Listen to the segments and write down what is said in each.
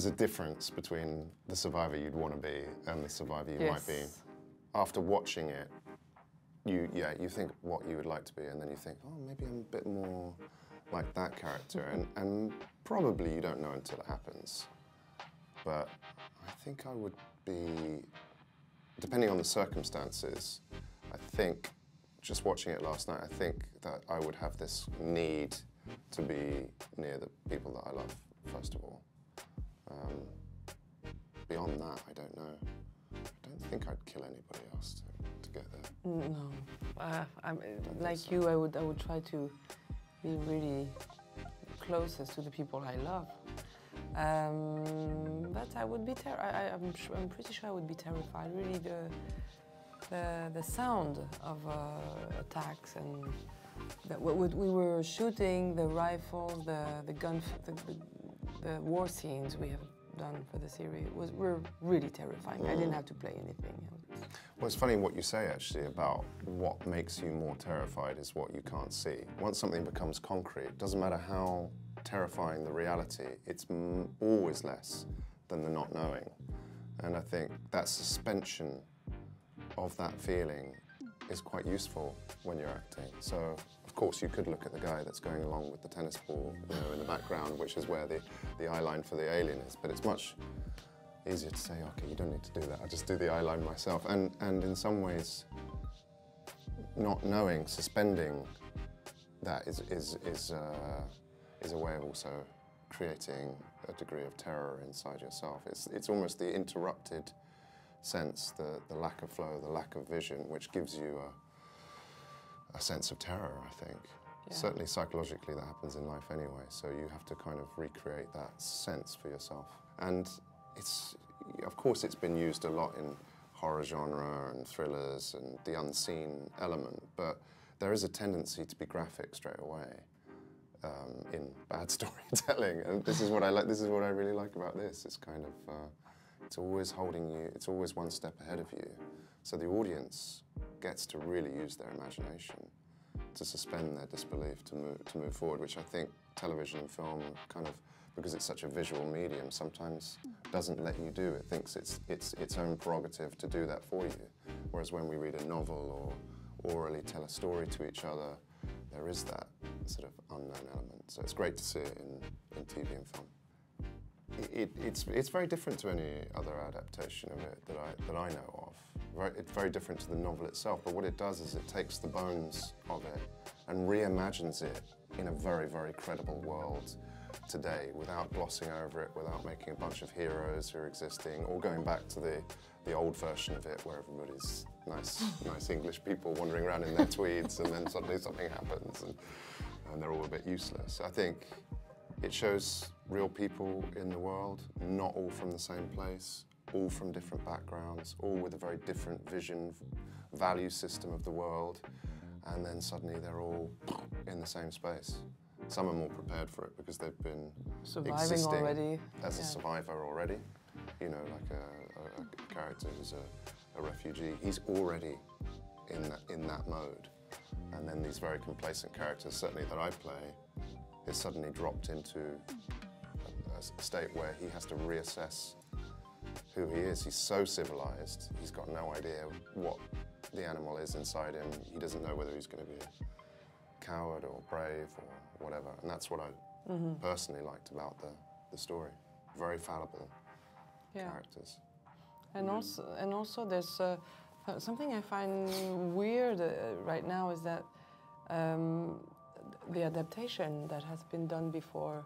there's a difference between the survivor you'd want to be and the survivor you might be. After watching it, you think what you would like to be, and then you think, oh, maybe I'm a bit more like that character, and probably you don't know until it happens. But I think I would be, depending on the circumstances, I think, just watching it last night, I think that I would have this need to be near the people that I love, first of all. Beyond that, I don't know. I don't think I'd kill anybody else to get there. No, like you, I would try to be really closest to the people I love. But I would be I'm pretty sure I would be terrified. Really, the sound of attacks and what we were shooting, the rifles, the gun, the war scenes we have done for the series were really terrifying. I didn't have to play anything. Well, it's funny what you say actually about what makes you more terrified is what you can't see. Once something becomes concrete, it doesn't matter how terrifying the reality, it's always less than the not knowing. And I think that suspension of that feeling is quite useful when you're acting. So, of course, you could look at the guy that's going along with the tennis ball, in the background, which is where the eye line for the alien is. But it's much easier to say, okay, you don't need to do that. I'll just do the eye line myself. And in some ways, not knowing, suspending that is a way of also creating a degree of terror inside yourself. It's almost the interrupted sense, the lack of flow, the lack of vision, which gives you a sense of terror, I think. Yeah. Certainly psychologically that happens in life anyway, so you have to kind of recreate that sense for yourself. And of course it's been used a lot in horror genre and thrillers and the unseen element, but there is a tendency to be graphic straight away in bad storytelling, and this is what I like. This is what I really like about this. It's kind of it's always holding you. It's always one step ahead of you. So the audience gets to really use their imagination, to suspend their disbelief, to move forward, which I think television and film kind of, because it's such a visual medium, sometimes doesn't let you do. It thinks it's its own prerogative to do that for you. Whereas when we read a novel or orally tell a story to each other, there is that sort of unknown element. So it's great to see it in TV and film. It's very different to any other adaptation of it that I know of. It's very different to the novel itself, but what it does is it takes the bones of it and reimagines it in a very, very credible world today, without glossing over it, without making a bunch of heroes who are existing, or going back to the old version of it where everybody's nice English people wandering around in their tweeds, and then suddenly something happens and they're all a bit useless. I think it shows real people in the world, not all from the same place, all from different backgrounds, all with a very different vision, value system of the world, and then suddenly they're all in the same space. Some are more prepared for it because they've been existing already as a survivor already. You know, like a character who's a refugee, he's already in that mode. And then these very complacent characters, certainly that I play, is suddenly dropped into a state where he has to reassess who he is. He's so civilized, he's got no idea what the animal is inside him. He doesn't know whether he's going to be a coward or brave or whatever. And that's what I personally liked about the story. Very fallible characters. And also there's something I find weird right now is that the adaptation that has been done before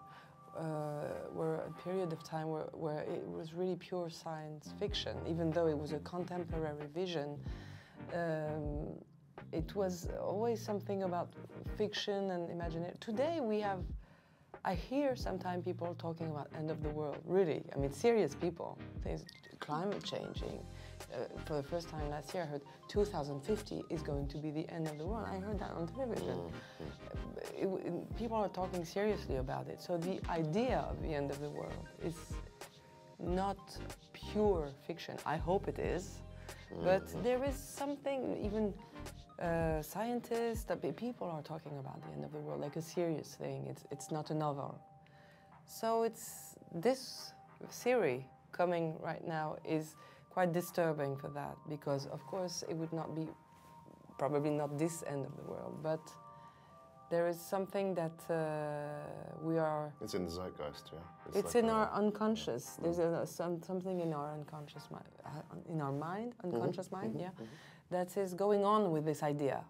were a period of time where it was really pure science fiction, even though it was a contemporary vision. It was always something about fiction and imagination. Today I hear sometimes people talking about end of the world, really. I mean, serious people. Things, climate changing. For the first time last year, I heard 2050 is going to be the end of the world. I heard that on television. People are talking seriously about it. So the idea of the end of the world is not pure fiction. I hope it is. But there is something, even scientists, people are talking about the end of the world like a serious thing. It's not a novel. So it's this Siri coming right now is quite disturbing for that, because of course it would not be, probably not this end of the world, but there is something that we are... It's in the zeitgeist, yeah. It's like in our unconscious. There's something in our unconscious mind, in our mind, unconscious mind, yeah, that is going on with this idea.